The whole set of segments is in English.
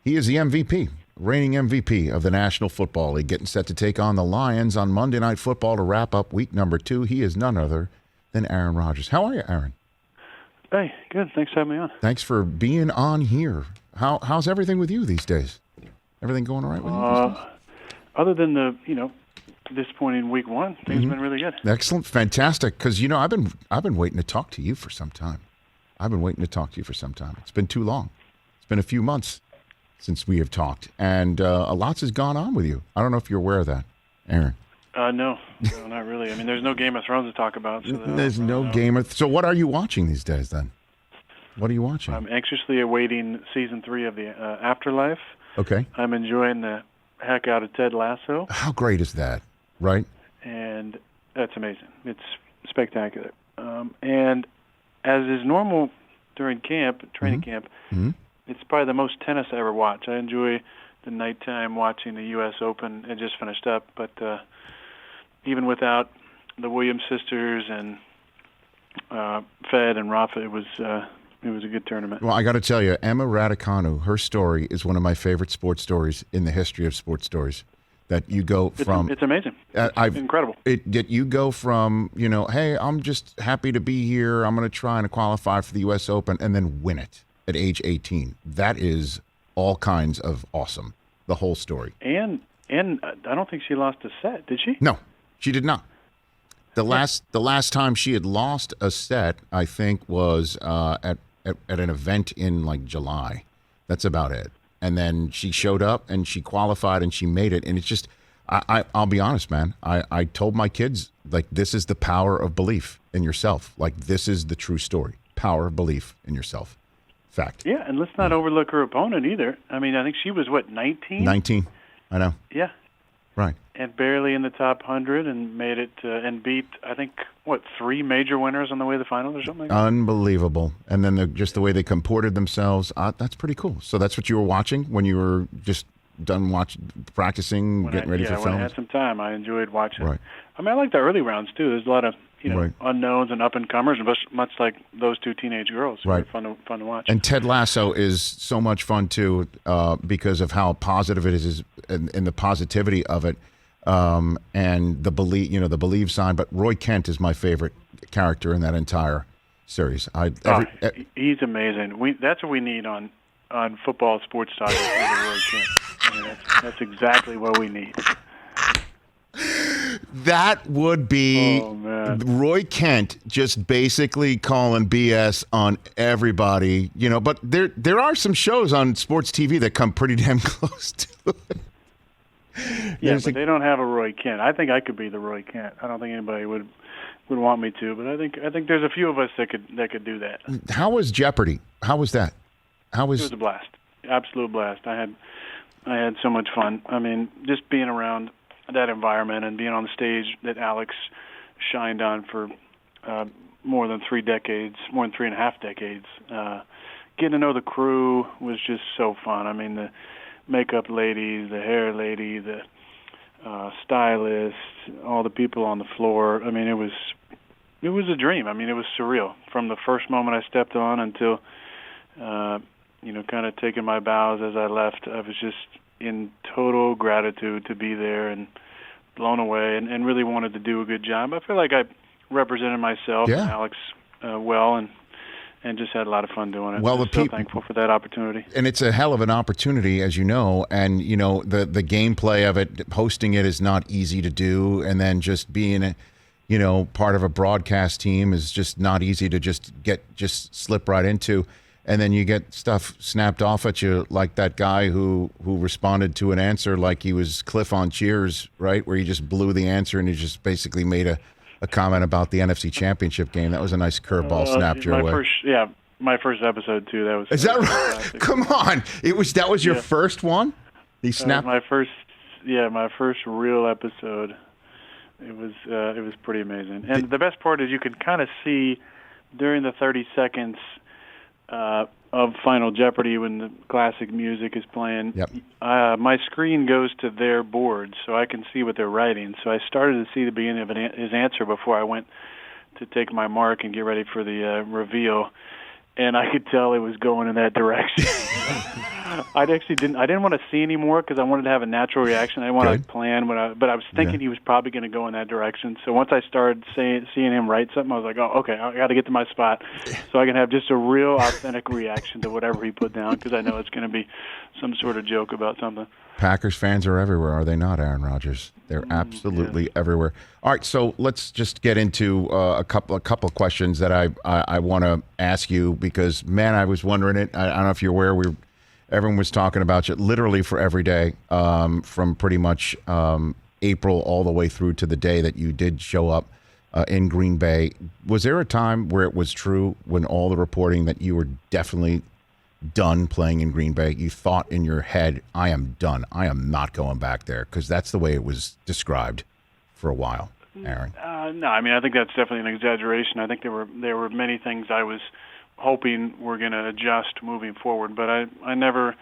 He is the MVP, reigning MVP of the National Football League, getting set to take on the Lions on Monday Night Football to wrap up week number 2. He is none other than Aaron Rodgers. How are you, Aaron? Hey, good. Thanks for having me on. Thanks for being on here. How's everything with you these days? Everything going all right with you these days? Other than the, disappointing week 1, things have been really good. Excellent, fantastic. Because I've been waiting to talk to you for some time. It's been too long. It's been a few months since we have talked, and a lot has gone on with you. I don't know if you're aware of that, Aaron. No, not really. I mean, there's no Game of Thrones to talk about. So there's no Game of. So what are you watching these days then? What are you watching? I'm anxiously awaiting season 3 of the Afterlife. Okay. I'm enjoying the heck out of Ted Lasso. How great is that? Right. And that's amazing. It's spectacular. And as is normal during training camp, it's probably the most tennis I ever watch. I enjoy the nighttime watching the U.S. Open. It just finished up, but even without the Williams sisters and Fed and Rafa, it was a good tournament. Well, I got to tell you, Emmaradicano, her story is one of my favorite sports stories in the history of sports stories. That you go from... It's amazing. It's incredible. That you go from, hey, I'm just happy to be here. I'm going to try and qualify for the U.S. Open and then win it at age 18. That is all kinds of awesome, the whole story. And I don't think she lost a set, did she? No, she did not. The last time she had lost a set, I think, was at an event in July. That's about it. And then she showed up and she qualified and she made it. And it's just, I'll be honest, man. I told my kids, this is the power of belief in yourself. This is the true story. Power of belief in yourself. Fact. Yeah, and let's not overlook her opponent either. I mean, I think she was, 19? 19. I know. Yeah. Right. And barely in the top 100 and made it and beat, I think, 3 major winners on the way to the finals or something like that? Unbelievable. And then just the way they comported themselves, that's pretty cool. So that's what you were watching when you were just done practicing, getting ready for films? When I had some time, I enjoyed watching. Right. I mean, I like the early rounds, too. There's a lot of, right. unknowns and up-and-comers, much like those 2 teenage girls. Right. Fun to watch. And Ted Lasso is so much fun, too, because of how positive it is and the positivity of it. And the believe sign, but Roy Kent is my favorite character in that entire series. He's amazing. That's what we need on football sports talk. Roy Kent. I mean, that's exactly what we need. That would be Roy Kent just basically calling BS on everybody, But there are some shows on sports TV that come pretty damn close to it. Yeah, but they don't have a Roy Kent. I think I could be the Roy Kent. I don't think anybody would want me to, but I think there's a few of us that could do that. How was Jeopardy? How was that? It was a blast, absolute blast. I had so much fun. I mean, just being around that environment and being on the stage that Alex shined on for more than 3 decades, more than 3.5 decades. Getting to know the crew was just so fun. I mean, the makeup ladies, the hair lady, the stylist, all the people on the floor. I mean, it was a dream. I mean, it was surreal from the first moment I stepped on until, kind of taking my bows as I left. I was just in total gratitude to be there and blown away and really wanted to do a good job. I feel like I represented myself and Alex well and just had a lot of fun doing it. Well, so thankful for that opportunity. And it's a hell of an opportunity, as you know, and, the gameplay of it, hosting it is not easy to do, and then just being, part of a broadcast team is just not easy to just slip right into. And then you get stuff snapped off at you like that guy who responded to an answer like he was Cliff on Cheers, right, where he just blew the answer and he just basically made a comment about the NFC Championship game. That was a nice curveball snapped your way. My first episode too. That was. Is that right? Come on! That was your first one. He snapped. My first real episode. It was pretty amazing. And the best part is you can kind of see during the 30 seconds of Final Jeopardy when the classic music is playing. Yep. My screen goes to their board, so I can see what they're writing. So I started to see the beginning of his answer before I went to take my mark and get ready for the reveal. and I could tell it was going in that direction. I didn't want to see anymore because I wanted to have a natural reaction. I didn't want to plan, but I was thinking he was probably going to go in that direction. So once I started seeing him write something, I was like, oh, okay, I got to get to my spot so I can have just a real authentic reaction to whatever he put down, because I know it's going to be some sort of joke about something. Packers fans are everywhere, are they not, Aaron Rodgers? They're absolutely everywhere. All right, so let's just get into a couple of questions that I want to ask you, because, man, I was wondering it. I don't know if you're aware, everyone was talking about you literally for every day, from pretty much April all the way through to the day that you did show up in Green Bay. Was there a time where it was true, when all the reporting, that you were definitely done playing in Green Bay? You thought in your head, I am done. I am not going back there, because that's the way it was described for a while, Aaron. No, I mean, I think that's definitely an exaggeration. I think there were many things I was hoping were going to adjust moving forward, but I never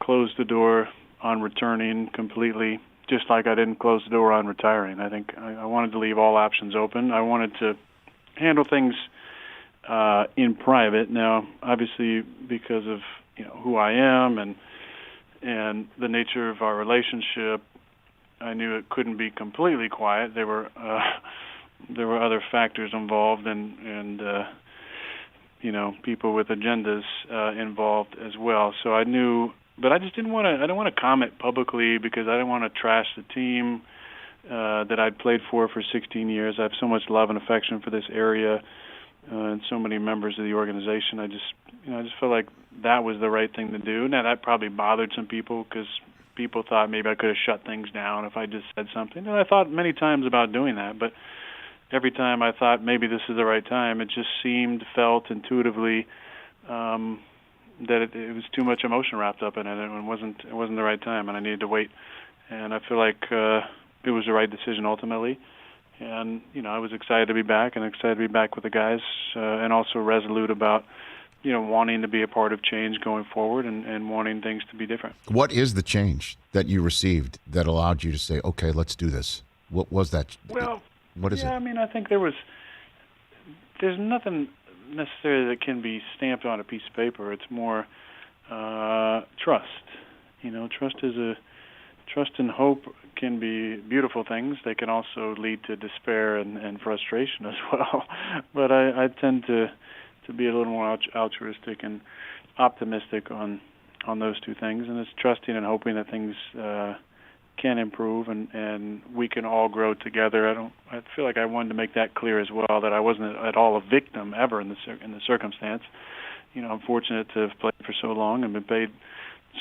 closed the door on returning completely, just like I didn't close the door on retiring. I think I wanted to leave all options open. I wanted to handle things in private. Now, obviously, because of who I am and the nature of our relationship, I knew it couldn't be completely quiet. There were other factors involved, and people with agendas involved as well. So I knew, but I just didn't want to. I don't want to comment publicly, because I didn't want to trash the team that I'd played for 16 years. I have so much love and affection for this area. And so many members of the organization. I just felt like that was the right thing to do. Now, that probably bothered some people, because people thought maybe I could have shut things down if I just said something. And I thought many times about doing that, but every time I thought maybe this is the right time, it just felt intuitively that it was too much emotion wrapped up in it, and it wasn't the right time, and I needed to wait. And I feel like it was the right decision ultimately. And, I was excited to be back, and excited to be back with the guys, and also resolute about, wanting to be a part of change going forward, and wanting things to be different. What is the change that you received that allowed you to say, okay, let's do this? What was that? Well, what is it? I mean, I think there's nothing necessarily that can be stamped on a piece of paper. It's more trust. Trust and hope can be beautiful things. They can also lead to despair and frustration as well. But I tend to be a little more altruistic and optimistic on those two things, and it's trusting and hoping that things can improve and we can all grow together. I feel like I wanted to make that clear as well, that I wasn't at all a victim ever in the circumstance. I'm fortunate to have played for so long and been paid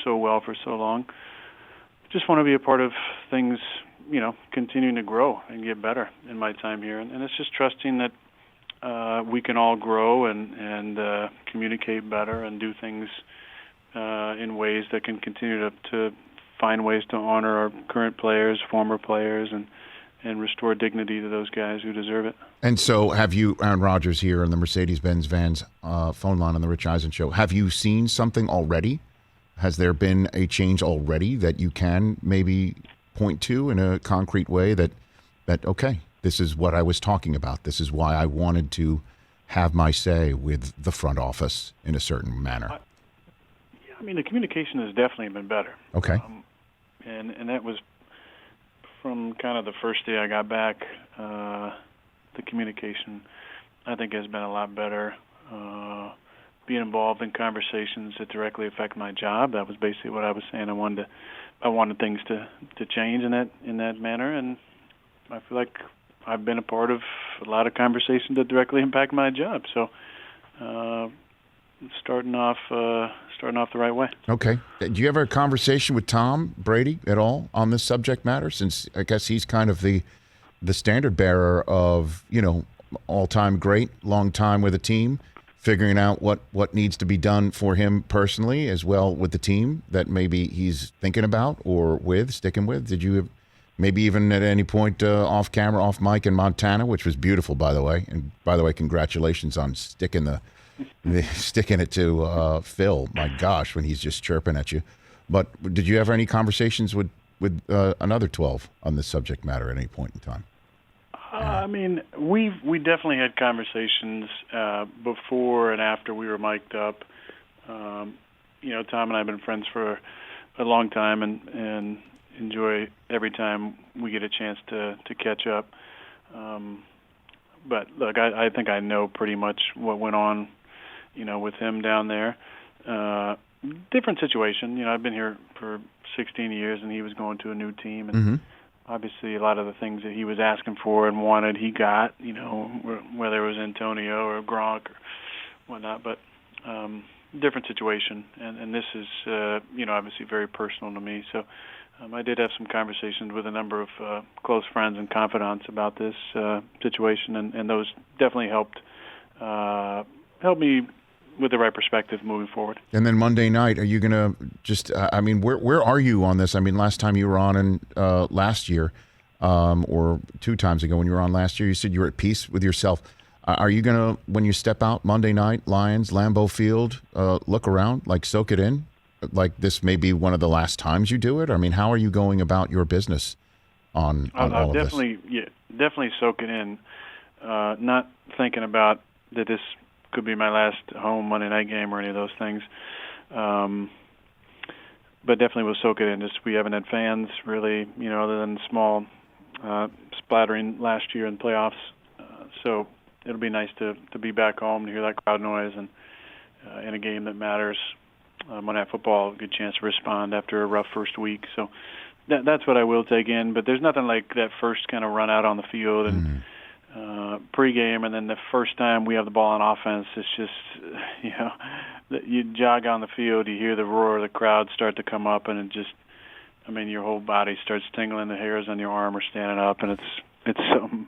so well for so long. Just want to be a part of things, continuing to grow and get better in my time here. And it's just trusting that we can all grow and communicate better and do things in ways that can continue to find ways to honor our current players, former players, and restore dignity to those guys who deserve it. And so have you, Aaron Rodgers here on the Mercedes-Benz Vans phone line on the Rich Eisen Show, have you seen something already? Has there been a change already that you can maybe point to in a concrete way that okay, this is what I was talking about. This is why I wanted to have my say with the front office in a certain manner? I mean, the communication has definitely been better. Okay. And that was from kind of the first day I got back. The communication, I think, has been a lot better. Being involved in conversations that directly affect my job. That was basically what I was saying. I wanted things to change in that manner, and I feel like I've been a part of a lot of conversations that directly impact my job. So, starting off the right way. Okay. Do you ever have a conversation with Tom Brady at all on this subject matter? Since I guess he's kind of the standard bearer of all-time great, long time with a team. Figuring out what needs to be done for him personally as well with the team that maybe he's thinking about or sticking with. Did you maybe even at any point off camera, off mic in Montana, which was beautiful, by the way. And by the way, congratulations on sticking it to Phil. My gosh, when he's just chirping at you. But did you have any conversations with another 12 on this subject matter at any point in time? I mean, we definitely had conversations before and after we were mic'd up. Tom and I have been friends for a long time, and enjoy every time we get a chance to catch up. But look, I think I know pretty much what went on, with him down there. Different situation. I've been here for 16 years, and he was going to a new team, and obviously a lot of the things that he was asking for and wanted, he got. Whether it was Antonio or Gronk or whatnot, but different situation, and this is obviously very personal to me. So I did have some conversations with a number of close friends and confidants about this situation, and those definitely helped me with the right perspective moving forward. And then Monday night, are you going to just, where are you on this? I mean, last time you were on last year, or 2 times ago when you were on last year, you said you were at peace with yourself. Are you going to, when you step out Monday night, Lions, Lambeau Field, look around, like soak it in? Like this may be one of the last times you do it? I mean, how are you going about your business on all of this? Definitely soak it in. Not thinking about that this could be my last home Monday night game or any of those things. But definitely we'll soak it in. Just we haven't had fans really, other than small splattering last year in playoffs. So it'll be nice to be back home, to hear that crowd noise, and in a game that matters. Monday Night Football, a good chance to respond after a rough first week. So that's what I will take in. But there's nothing like that first kind of run out on the field and pregame, and then the first time we have the ball on offense, it's just, you jog on the field, you hear the roar of the crowd start to come up, and it just, your whole body starts tingling, the hairs on your arm are standing up, and it's something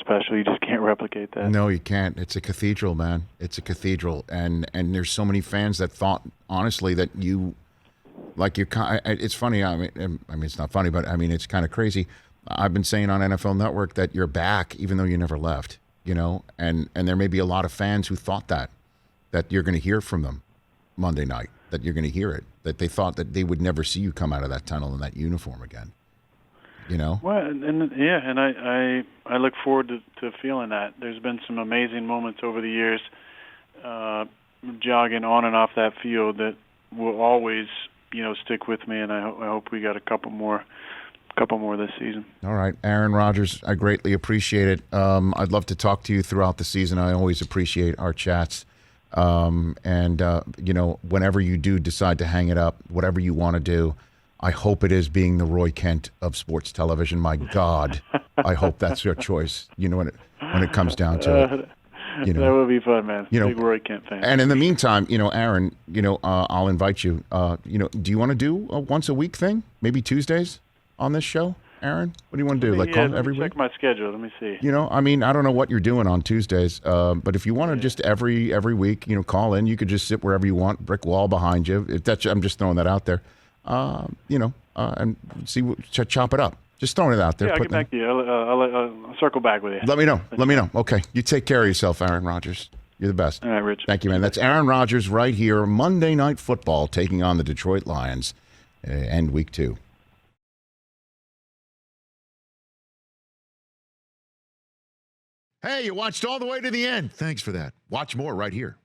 special. You just can't replicate that. No, you can't. It's a cathedral, man. It's a cathedral, and there's so many fans that thought, honestly, that you, like you're. It's funny. I mean, it's not funny, but it's kind of crazy. I've been saying on NFL Network that you're back, even though you never left. And there may be a lot of fans who thought that you're going to hear from them Monday night, that you're going to hear it, that they thought that they would never see you come out of that tunnel in that uniform again. Well, and I look forward to feeling that. There's been some amazing moments over the years, jogging on and off that field that will always, stick with me. And I hope we got a couple more this season. All right, Aaron Rodgers, I greatly appreciate it. I'd love to talk to you throughout the season. I always appreciate our chats. Whenever you do decide to hang it up, whatever you want to do, I hope it is being the Roy Kent of sports television. My God, I hope that's your choice. When it comes down to it. That would be fun, man. Big Roy Kent fan. And in the meantime, Aaron, I'll invite you. Do you want to do a once a week thing? Maybe Tuesdays on this show, Aaron? What do you want to do? Call every week? Check my schedule. Let me see. I don't know what you're doing on Tuesdays, but if you want to just every week, call in. You could just sit wherever you want, brick wall behind you. I'm just throwing that out there. And see, chop it up. Just throwing it out there. Yeah, I'll get back to you. I'll circle back with you. Let me know. Okay. You take care of yourself, Aaron Rodgers. You're the best. All right, Rich. Thank you, man. That's Aaron Rodgers right here. Monday Night Football taking on the Detroit Lions. End week 2. Hey, you watched all the way to the end. Thanks for that. Watch more right here.